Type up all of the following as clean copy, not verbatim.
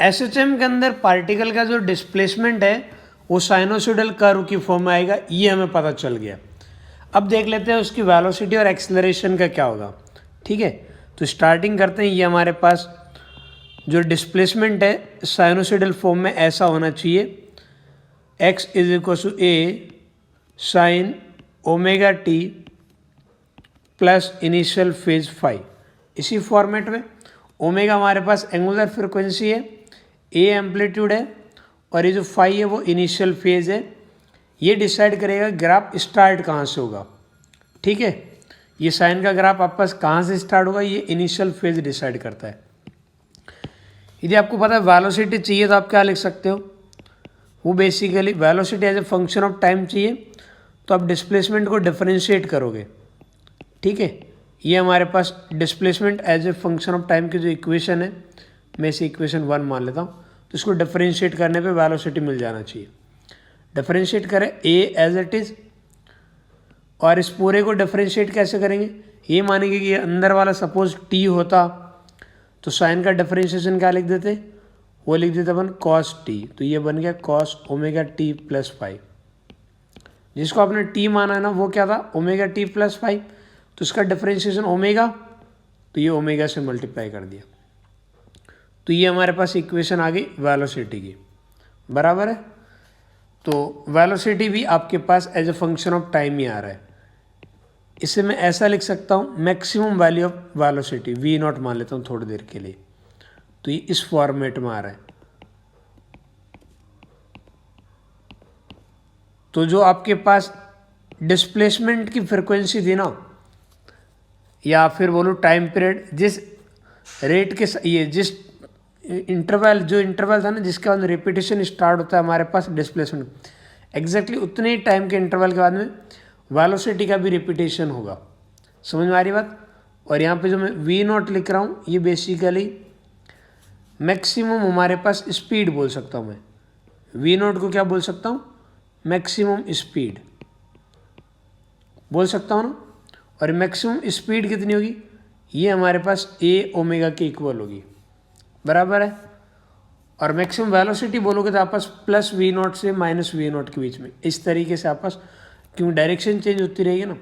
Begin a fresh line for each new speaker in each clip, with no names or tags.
SHM के अंदर particle का जो डिस्प्लेसमेंट है वो साइनोसॉइडल कर्व की फॉर्म में आएगा, ये हमें पता चल गया। अब देख लेते हैं उसकी वेलोसिटी और एक्सेलरेशन का क्या होगा। ठीक है, तो स्टार्टिंग करते हैं। ये हमारे पास जो डिस्प्लेसमेंट है साइनोसॉइडल फॉर्म में ऐसा होना चाहिए, x is equal to A sine omega t plus initial phase phi. इसी फॉर्मेट में ओमेगा हमारे पास एंगुलर फ्रिक्वेंसी है, ए एम्पलीट्यूड है, और ये जो फाई है वो इनिशियल फेज है। ये डिसाइड करेगा ग्राफ स्टार्ट कहाँ से होगा। ठीक है, ये साइन का ग्राफ आपके पास कहाँ से स्टार्ट होगा, ये इनिशियल फेज डिसाइड करता है। यदि आपको पता है वेलोसिटी चाहिए तो आप क्या लिख सकते हो, वो basically velocity as a function of time चाहिए तो आप डिस्प्लेसमेंट को डिफरेंशिएट करोगे। ठीक है, ये हमारे पास displacement as a function of time की जो इक्वेशन है, मैं इसे इक्वेशन 1 मान लेता हूँ, तो इसको डिफरेंशिएट करने पे वेलोसिटी मिल जाना चाहिए। डिफरेंशिएट करें ए एज इट इज़, और इस पूरे को डिफरेंशिएट कैसे करेंगे, ये मानेंगे कि ये अंदर वाला सपोज टी होता तो साइन का डिफरेंशिएशन क्या लिख देते, वो लिख देते अपन कॉस टी, तो ये बन गया cos omega t plus five. जिसको आपने टी माना है ना वो क्या था, ओमेगा टी प्लस फाइव, तो इसका डिफरेंशिएशन ओमेगा, तो ये ओमेगा से मल्टीप्लाई कर दिया। तो ये हमारे पास इक्वेशन आ गई वेलोसिटी की, बराबर है। तो वेलोसिटी भी आपके पास as a function of time ही आ रहा है। इसे मैं ऐसा लिख सकता हूँ, maximum value of velocity v naught मान लेता हूँ थोड़ी देर के लिए, तो ये इस फॉर्मेट में आ रहा है। तो जो आपके पास डिस्प्लेसमेंट की फ्रिक्वेंसी थी ना, या फिर बोलो टाइम पीरियड, जिस रेट के ये जिस इंटरवल जो इंटरवल था ना जिसके बाद रिपीटेशन स्टार्ट होता है हमारे पास डिस्प्लेसमेंट, एग्जैक्टली उतने ही टाइम के इंटरवल के बाद में वेलोसिटी का भी रिपीटेशन होगा। समझ में आ रही बात। और यहाँ पे जो मैं वी नॉट लिख रहा हूँ ये बेसिकली मैक्सिमम हमारे पास स्पीड बोल सकता हूँ मैं, वी नॉट को क्या बोल सकता हूँ, मैक्सिमम स्पीड बोल सकता हूँ ना। और मैक्सिमम स्पीड कितनी होगी, ये हमारे पास ए ओमेगा के इक्वल होगी, बराबर है। और मैक्सिमम वेलोसिटी बोलोगे तो आपस प्लस वी नॉट से माइनस वी नॉट के बीच में, इस तरीके से आपस, क्यों डायरेक्शन चेंज होती रहेगी ना।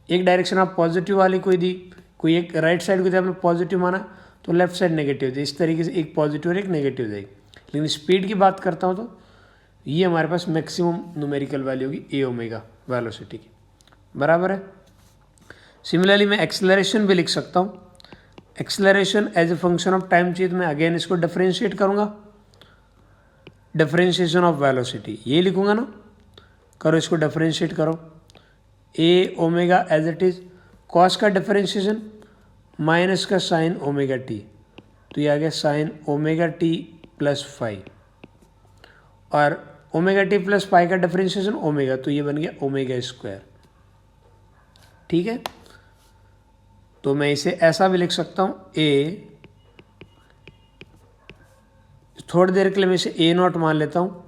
एक डायरेक्शन आप पॉजिटिव वाली कोई दी, कोई एक राइट साइड को जब आपने पॉजिटिव माना तो लेफ्ट साइड नेगेटिव थी, इस तरीके से एक पॉजिटिव और एक नेगेटिव जाएगी। लेकिन स्पीड की बात करता हूँ तो ये हमारे पास मैक्सिमम न्यूमेरिकल वैल्यू होगी ए ओमेगा वेलोसिटी की, बराबर है। सिमिलरली मैं एक्सेलरेशन भी लिख सकता हूँ। Acceleration as a function of time चाहिए तो मैं अगेन इसको डिफरेंशिएट करूँगा, डिफरेंशिएशन ऑफ वेलोसिटी ये लिखूँगा ना। करो इसको डिफरेंशिएट करो, a omega as it is, cos का डिफरेंशिएशन माइनस का साइन ओमेगा टी, तो ये आ गया sine omega t plus five, और ओमेगा टी प्लस फाइव का डिफरेंशिएशन ओमेगा, तो ये बन गया ओमेगा स्क्वायर। ठीक है, तो मैं इसे ऐसा भी लिख सकता हूँ, ए, थोड़ी देर के लिए मैं इसे ए नॉट मान लेता हूँ,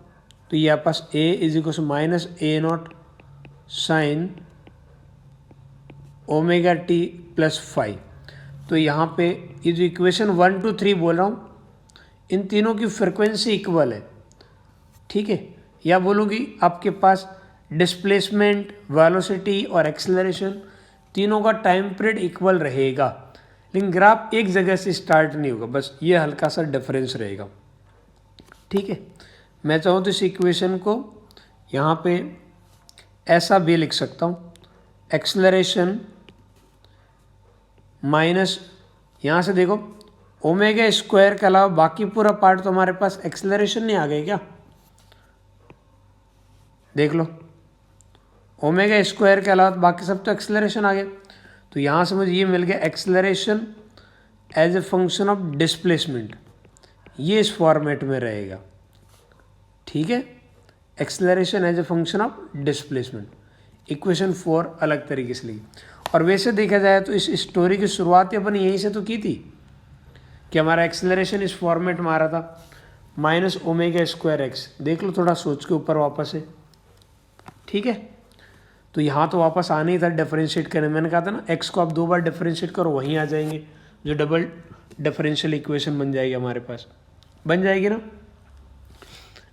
तो ये आपस a is equal to minus a naught sine omega t plus five. तो यहाँ पे ये जो इक्वेशन 1 2 3 बोल रहा हूँ, इन तीनों की फ्रिक्वेंसी इक्वल है। ठीक है, या बोलूँगी आपके पास डिस्प्लेसमेंट, वेलोसिटी और एक्सेलरेशन तीनों का टाइम पीरियड इक्वल रहेगा, लेकिन ग्राफ एक जगह से स्टार्ट नहीं होगा, बस ये हल्का सा डिफरेंस रहेगा। ठीक है, मैं चाहूँ तो इस इक्वेशन को यहाँ पे ऐसा भी लिख सकता हूँ, एक्सेलरेशन माइनस, यहाँ से देखो ओमेगा स्क्वायर के अलावा बाकी पूरा पार्ट तो हमारे पास एक्सेलरेशन नहीं आ गया क्या, देख लो ओमेगा स्क्वायर के अलावा बाकी सब तो एक्सेलरेशन आ गया। तो यहाँ से मुझे ये मिल गया acceleration as a function of displacement, ये इस फॉर्मेट में रहेगा। ठीक है, acceleration as a function of displacement, equation 4 अलग तरीके से लिखी। और वैसे देखा जाए तो इस स्टोरी की शुरुआत अपन यहीं से तो की थी कि हमारा एक्सेलरेशन इस फॉर्मेट में आ रहा था, माइनस ओमेगा स्क्वायर एक्स। देख लो थोड़ा सोच के ऊपर वापस है। ठीक है, तो यहाँ तो वापस आने ही था डिफरेंशिएट करने, मैंने कहा था ना एक्स को आप 2 बार डिफरेंशिएट करो वहीं आ जाएंगे, जो डबल डिफरेंशियल इक्वेशन बन जाएगी हमारे पास। बन जाएगी ना।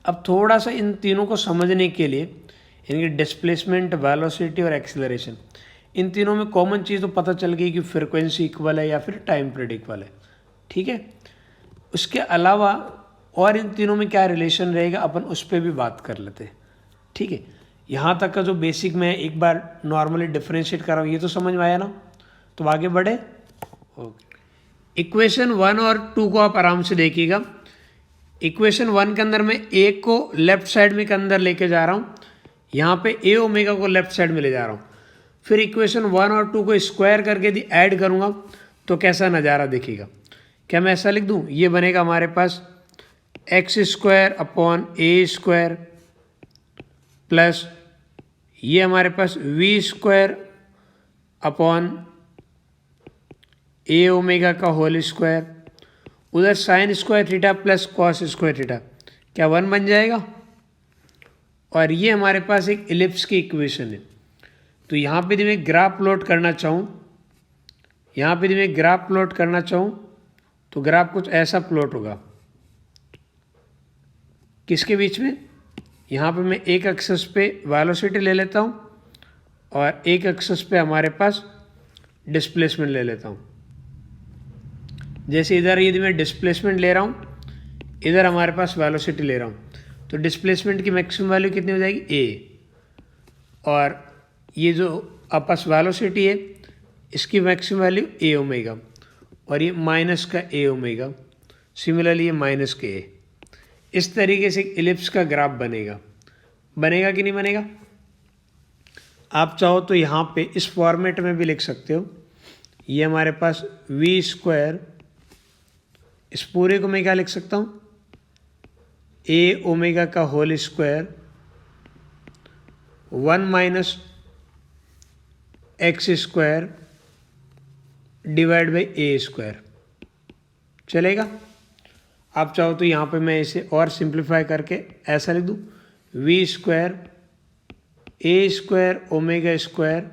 अब थोड़ा सा इन तीनों को समझने के लिए, इनकी डिस्प्लेसमेंट, वेलोसिटी और एक्सेलरेशन, इन तीनों में कॉमन चीज़ तो पता चल गई कि फ्रिक्वेंसी इक्वल है या फिर टाइम पीरियड इक्वल है, ठीक है। उसके अलावा और इन तीनों में क्या रिलेशन रहेगा अपन उस पर भी बात कर लेते हैं, ठीक है। यहाँ तक का जो बेसिक मैं एक बार नॉर्मली डिफ्रेंशिएट कर रहा हूँ ये तो समझ में आया ना। तो आगे बढ़े। ओके, इक्वेशन 1 और 2 को आप आराम से देखिएगा। इक्वेशन 1 के अंदर मैं ए को लेफ्ट साइड में के अंदर लेके जा रहा हूँ, यहाँ पे ए ओमेगा को लेफ्ट साइड में ले जा रहा हूँ। फिर इक्वेशन 1 और 2 को स्क्वायर करके यदि ऐड करूँगा तो कैसा नज़ारा दिखेगा। क्या मैं ऐसा लिख दूँ, ये बनेगा हमारे पास x square upon a square plus ये हमारे पास v square upon a omega का होल स्क्वायर, उधर sine square theta plus cos square theta, क्या 1 बन जाएगा। और ये हमारे पास एक इलिप्स की इक्वेशन है। तो यहाँ पे यदि मैं ग्राफ प्लॉट करना चाहूँ, यहाँ पे यदि मैं ग्राफ प्लॉट करना चाहूँ तो ग्राफ कुछ ऐसा प्लॉट होगा, किसके बीच में, यहाँ पे मैं एक एक्सिस पे वेलोसिटी ले लेता हूँ और एक एक्सिस पे हमारे पास डिस्प्लेसमेंट ले लेता हूँ। जैसे इधर यदि मैं डिस्प्लेसमेंट ले रहा हूँ, इधर हमारे पास वेलोसिटी ले रहा हूँ, तो डिस्प्लेसमेंट की मैक्सिमम वैल्यू कितनी हो जाएगी, ए, और ये जो आपस वेलोसिटी है इसकी मैक्सिमम वैल्यू ए ओमेगा, और ये माइनस का ए ओमेगा, सिमिलरली ये माइनस के ए। इस तरीके से एक इलिप्स का ग्राफ बनेगा। बनेगा कि नहीं बनेगा। आप चाहो तो यहाँ पे इस फॉर्मेट में भी लिख सकते हो। ये हमारे पास वी स्क्वायर, इस पूरे को मैं क्या लिख सकता हूँ, ए ओमेगा का whole square 1 minus x square divide by A square, चलेगा। आप चाहो तो यहाँ पे मैं इसे और सिंप्लीफाई करके ऐसा लिख दूँ, v square a square omega square,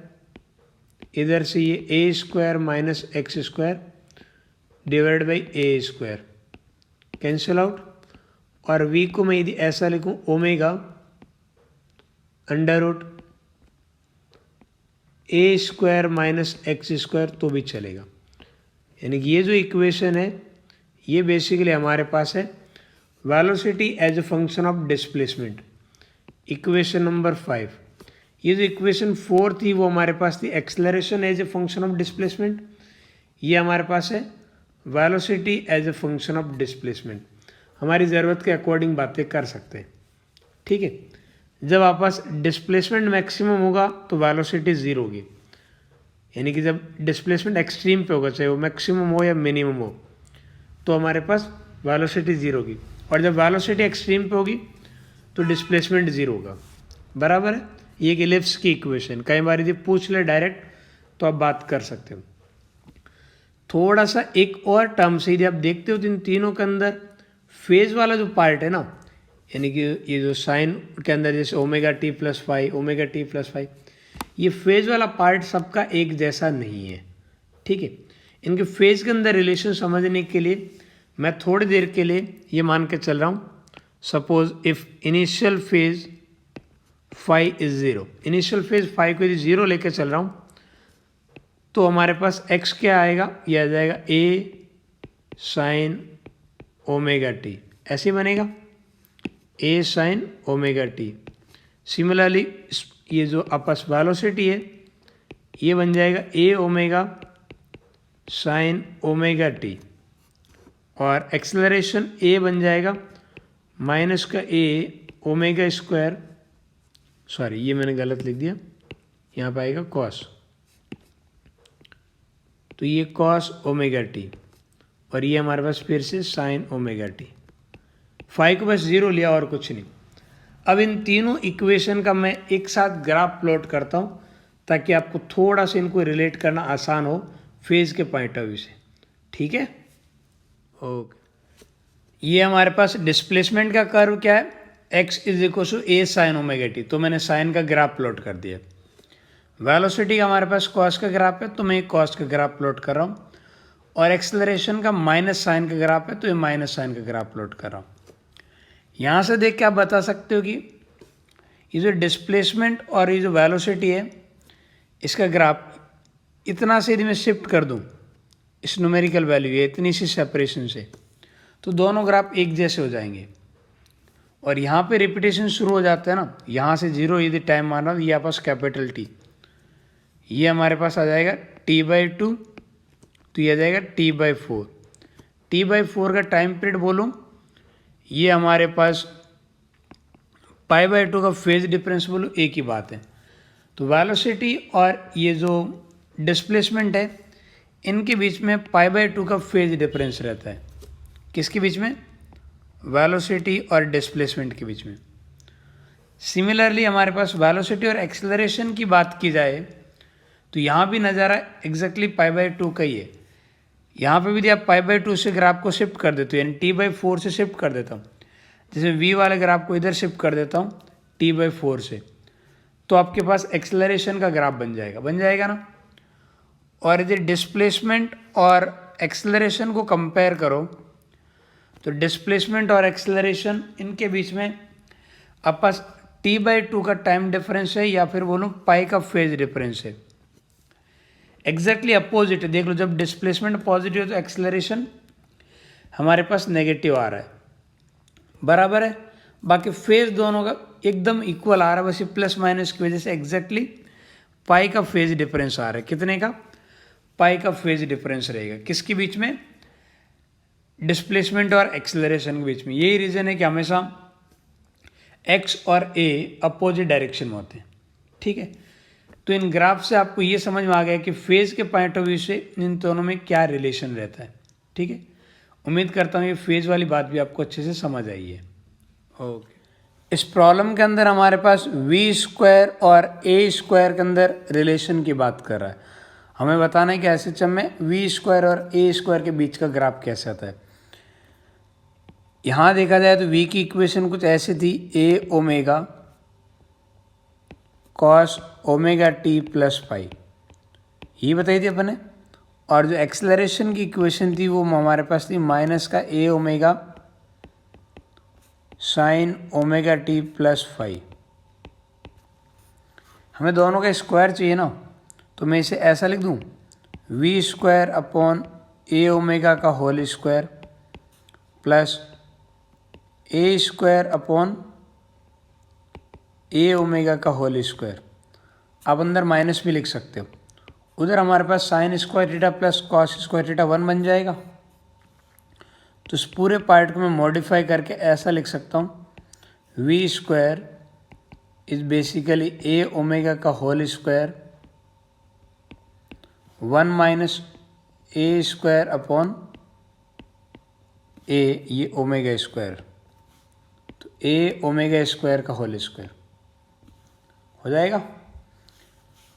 इधर से ये a square minus x square divide by A square, cancel out. और वी को मैं यदि ऐसा लिखूँ, omega under root a square minus x square, तो भी चलेगा। यानी कि ये जो इक्वेशन है ये बेसिकली हमारे पास है velocity as a function of displacement, equation number 5। ये जो इक्वेशन 4 थी वो हमारे पास थी acceleration as a function of displacement, ये हमारे पास है velocity as a function of displacement. हमारी ज़रूरत के अकॉर्डिंग बातें कर सकते हैं, ठीक है। जब आप पास डिस्प्लेसमेंट मैक्सिमम होगा तो वेलोसिटी ज़ीरो होगी, यानी कि जब डिस्प्लेसमेंट एक्सट्रीम पे होगा, चाहे वो मैक्सिमम हो या मिनिमम हो, तो हमारे पास वेलोसिटी ज़ीरो होगी। और जब वेलोसिटी एक्सट्रीम पे होगी तो डिस्प्लेसमेंट ज़ीरो होगा, बराबर है। ये एक इलिप्स की इक्वेशन, कई बार यदि पूछ ले डायरेक्ट तो आप बात कर सकते हो। थोड़ा सा एक और टर्म से यदि आप देखते हो तो इन तीनों के अंदर फेज वाला जो पार्ट है ना, यानी कि ये जो साइन के अंदर जैसे omega t plus five, omega t plus five, ये फेज वाला पार्ट सबका एक जैसा नहीं है, ठीक है। इनके फेज के अंदर रिलेशन समझने के लिए मैं थोड़ी देर के लिए ये मान के चल रहा हूँ, suppose if initial phase five is zero, initial phase five को यदि ज़ीरो लेके चल रहा हूँ तो हमारे पास x क्या आएगा, ये आ जाएगा a साइन ओमेगा टी, ऐसे बनेगा a sign omega T. Similarly ये जो आपस वेलोसिटी है ये बन जाएगा a omega sine omega T, और एक्सेलरेशन a बन जाएगा माइनस का a ओमेगा स्क्वायर, सॉरी ये मैंने गलत लिख दिया, यहाँ पर आएगा कॉस, तो ये कॉस ओमेगा टी, और ये हमारे पास फिर से साइन ओमेगा टी। फाइव को बस ज़ीरो लिया और कुछ नहीं। अब इन तीनों इक्वेशन का मैं एक साथ ग्राफ प्लॉट करता हूँ ताकि आपको थोड़ा सा इनको रिलेट करना आसान हो फेज के पॉइंट ऑफ व्यू से, ठीक है। ओके, ये हमारे पास डिस्प्लेसमेंट का कर्व क्या है, x is equal to A sine omega t, तो मैंने साइन का ग्राफ प्लॉट कर दिया। वेलोसिटी का हमारे पास कॉस का ग्राफ है तो मैं कॉस का ग्राफ प्लॉट कर रहा हूँ, और एक्सेलरेशन का माइनस साइन का ग्राफ है, तो ये माइनस साइन का ग्राफ प्लॉट कर रहा हूँ। यहाँ से देख के आप बता सकते हो कि ये जो डिस्प्लेसमेंट और ये जो वेलोसिटी है इसका ग्राफ इतना से यदि मैं शिफ्ट कर दूँ इस न्यूमेरिकल वैल्यू है इतनी सी सेपरेशन से, तो दोनों ग्राफ एक जैसे हो जाएंगे। और यहाँ पे रिपीटेशन शुरू हो जाता है ना, यहाँ से 0 यदि टाइम माना ये आपस कैपिटल टी, ये हमारे पास आ जाएगा t/2, तो ये आ जाएगा t/4। t/4 का टाइम पीरियड बोलूँ, ये हमारे पास π/2 का फेज डिफरेंस बोलूँ, एक ही बात है। तो वेलोसिटी और ये जो डिस्प्लेसमेंट है इनके बीच में π/2 का फेज डिफरेंस रहता है। किसके बीच में? वेलोसिटी और डिस्प्लेसमेंट के बीच में। सिमिलरली हमारे पास वेलोसिटी और एक्सेलरेशन की बात की जाए तो यहाँ भी नज़ारा एग्जैक्टली π/2 का ही है। यहाँ पे भी यदि आप π/2 से ग्राफ को शिफ्ट कर देते हो, यानी t/4 से शिफ्ट कर देता हूँ, जैसे v वाले ग्राफ को इधर शिफ्ट कर देता हूँ t/4 से, तो आपके पास एक्सेलरेशन का ग्राफ बन जाएगा ना। और यदि डिस्प्लेसमेंट और एक्सेलरेशन को कंपेयर करो तो डिस्प्लेसमेंट और एक्सेलरेशन इनके बीच में अब पास t/2 का टाइम डिफरेंस है या फिर बोलूँ पाई का फेज डिफरेंस है। एग्जैक्टली अपोजिट है। देख लो, जब डिस्प्लेसमेंट पॉजिटिव है तो एक्सेलरेशन हमारे पास नेगेटिव आ रहा है, बराबर है। बाकी फेज दोनों का एकदम इक्वल आ रहा है, बस ये प्लस माइनस की वजह से एग्जैक्टली पाई का फेज डिफरेंस आ रहा है। कितने का? पाई का फेज डिफरेंस रहेगा। किसके बीच में? डिस्प्लेसमेंट और एक्सेलरेशन के बीच में। यही रीज़न है कि हमेशा एक्स और ए अपोजिट डायरेक्शन में होते हैं, ठीक है। तो इन ग्राफ से आपको ये समझ में आ गया कि फेज के पॉइंट ऑफ व्यू से इन दोनों में क्या रिलेशन रहता है, ठीक है। उम्मीद करता हूँ ये फेज वाली बात भी आपको अच्छे से समझ आई है। ओके, इस प्रॉब्लम के अंदर हमारे पास v² और a² के अंदर रिलेशन की बात कर रहा है। हमें बताना है कि एसएचएम में v² और a² के बीच का ग्राफ कैसे आता है। यहाँ देखा जाए तो v की इक्वेशन कुछ ऐसी थी, a omega cos omega t plus pi, ये बताई थी अपन ने। और जो एक्सेलरेशन की इक्वेशन थी वो हमारे पास थी माइनस का a omega sine omega t plus phi. हमें दोनों का स्क्वायर चाहिए ना, तो मैं इसे ऐसा लिख दूँ, v² अपॉन a ओमेगा का whole square plus a² upon a omega का होल स्क्वायर। आप अंदर माइनस भी लिख सकते हो। उधर हमारे पास sine square theta plus cos square theta 1 बन जाएगा। तो इस पूरे पार्ट को मैं मॉडिफाई करके ऐसा लिख सकता हूँ, v² is basically a omega का whole square 1 minus a² upon a, ये ओमेगा स्क्वायर, तो a ओमेगा स्क्वायर का होल स्क्वायर हो जाएगा।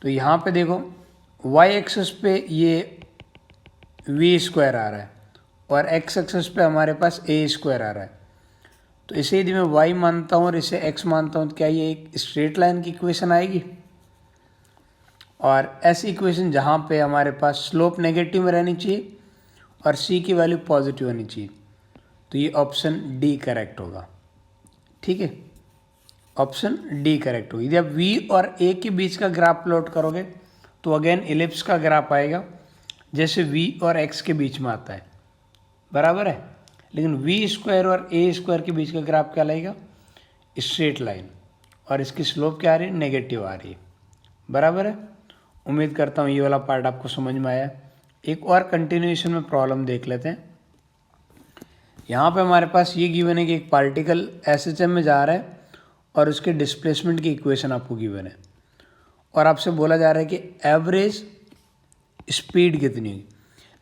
तो यहाँ पे देखो y एक्सेस पे ये v² आ रहा है और x एक्सेस पे हमारे पास a² आ रहा है। तो इसे यदि मैं y मानता हूँ और इसे x मानता हूँ तो क्या ये एक स्ट्रेट लाइन की इक्वेशन आएगी। और ऐसी इक्वेशन जहाँ पे हमारे पास स्लोप नेगेटिव में रहनी चाहिए और c की वैल्यू पॉजिटिव होनी चाहिए, तो ये ऑप्शन डी करेक्ट होगा, ठीक है। ऑप्शन डी करेक्ट होगी। यदि आप v और a के बीच का ग्राफ प्लॉट करोगे तो अगेन इलिप्स का ग्राफ आएगा, जैसे v और x के बीच में आता है, बराबर है। लेकिन v² और a² के बीच का ग्राफ क्या लाएगा? स्ट्रेट लाइन, और इसकी स्लोप क्या आ रही है? नेगेटिव आ रही है, बराबर है। उम्मीद करता हूँ ये वाला पार्ट आपको समझ में आया। एक और कंटिन्यूएशन में प्रॉब्लम देख लेते हैं। यहाँ पे हमारे पास ये गिवन है कि एक पार्टिकल एसएचएम में जा रहा है और उसके डिस्प्लेसमेंट की इक्वेशन आपको गिवन है, और आपसे बोला जा रहा है कि एवरेज स्पीड कितनी है।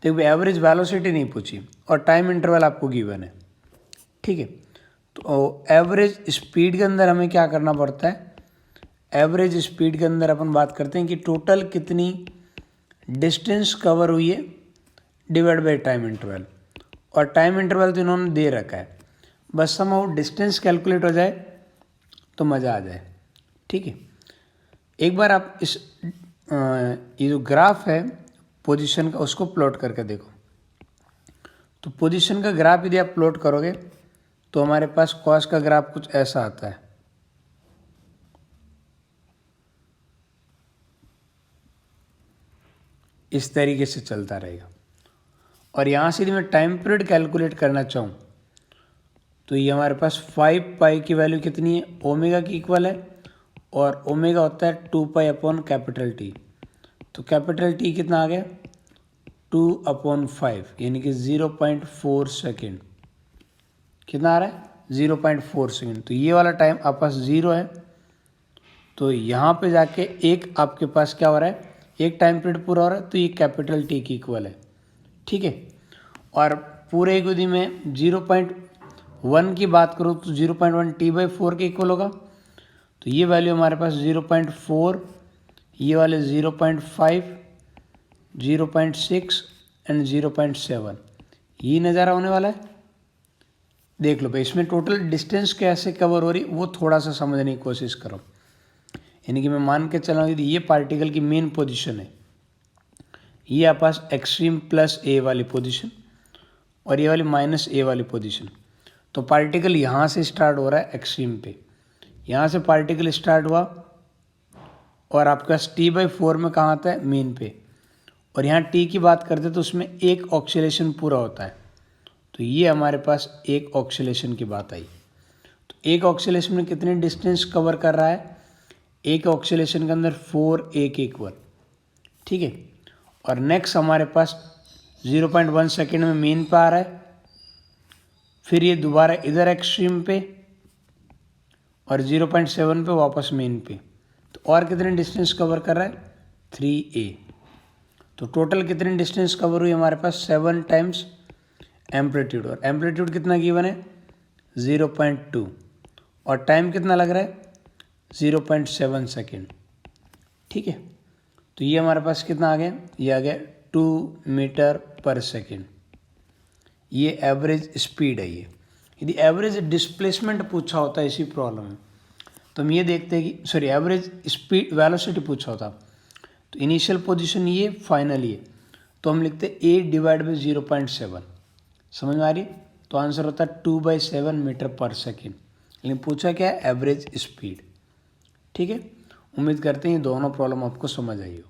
देखो एवरेज वेलोसिटी नहीं पूछी और टाइम इंटरवल आपको गिवन है, ठीक है। तो एवरेज स्पीड के अंदर हमें क्या करना पड़ता है? एवरेज स्पीड के अंदर अपन बात करते हैं कि टोटल कितनी डिस्टेंस कवर हुई है डिवाइड बाई टाइम इंटरवल, और टाइम इंटरवल तो इन्होंने दे रखा है, बस समहाउ डिस्टेंस कैलकुलेट हो जाए तो मज़ा आ जाए, ठीक है। एक बार आप इस ये जो ग्राफ है पोजीशन का उसको प्लॉट करके देखो। तो पोजीशन का ग्राफ यदि आप प्लॉट करोगे तो हमारे पास कॉस का ग्राफ कुछ ऐसा आता है। इस तरीके से चलता रहेगा। और यहाँ से यदि मैं टाइम पीरियड कैलकुलेट करना चाहूँ तो ये हमारे पास 5 पाई की वैल्यू कितनी है, ओमेगा की इक्वल है, और ओमेगा होता है 2 पाई अपॉन कैपिटल टी। तो कैपिटल टी कितना आ गया, 2/5 यानी कि 0.4 सेकेंड। कितना आ रहा है, 0.4 सेकेंड। तो ये वाला टाइम आपके पास 0 है, तो यहाँ पे जाके एक आपके पास क्या हो रहा है, एक टाइम पीरियड पूरा हो रहा है, तो ये कैपिटल टी की इक्वल है। ठीक है। और पूरे एक अवधि में 0.1 की बात करूँ तो 0.1 T/4 के इक्वल होगा। तो ये वैल्यू हमारे पास 0.4, ये वाले 0.5, 0.6 एंड 0.7 ये नज़ारा होने वाला है। देख लो भाई, इसमें टोटल डिस्टेंस कैसे कवर हो रही वो थोड़ा सा समझने की कोशिश करो। यानी कि मैं मान के चला हूँ ये पार्टिकल की मेन पोजीशन है, ये आपके पास एक्सट्रीम प्लस ए वाली पोजीशन और ये वाली माइनस ए वाली पोजीशन। तो पार्टिकल यहाँ से स्टार्ट हो रहा है एक्सट्रीम पे, यहाँ से पार्टिकल स्टार्ट हुआ और आपके पास T/4 में कहाँ आता है, मेन पे। और यहाँ T की बात करते तो उसमें एक ऑक्सीलेशन पूरा होता है। तो ये हमारे पास एक ऑक्सीलेशन की बात आई। तो एक ऑक्सीलेशन में कितनी डिस्टेंस कवर कर रहा है, एक ऑक्सीलेशन के अंदर 4a के इक्वल। ठीक है। और नेक्स्ट हमारे पास 0.1 सेकेंड में मेन पे आ रहा है, फिर ये दोबारा इधर एक्सट्रीम पे और 0.7 पे वापस मेन पे। तो और कितनी डिस्टेंस कवर कर रहा है, 3a। तो टोटल कितनी डिस्टेंस कवर हुई हमारे पास, 7 टाइम्स एम्पलीट्यूड। और एम्पलीट्यूड कितना गिवन है, 0.2, और टाइम कितना लग रहा है, 0.7 सेकेंड। ठीक है। तो ये हमारे पास कितना आ गया, ये आ गया 2 मीटर पर सेकेंड। ये एवरेज स्पीड है। ये यदि एवरेज डिस्प्लेसमेंट पूछा होता है इसी प्रॉब्लम में तो हम ये देखते हैं कि सॉरी एवरेज स्पीड वेलोसिटी पूछा होता तो इनिशियल पोजीशन ये, फाइनल ये, तो हम लिखते 8/0.7। समझ में आ रही। तो आंसर होता है 2/7 मीटर पर सेकेंड। लेकिन पूछा क्या है, एवरेज स्पीड। ठीक है। उम्मीद करते हैं ये दोनों प्रॉब्लम आपको समझ आई हो।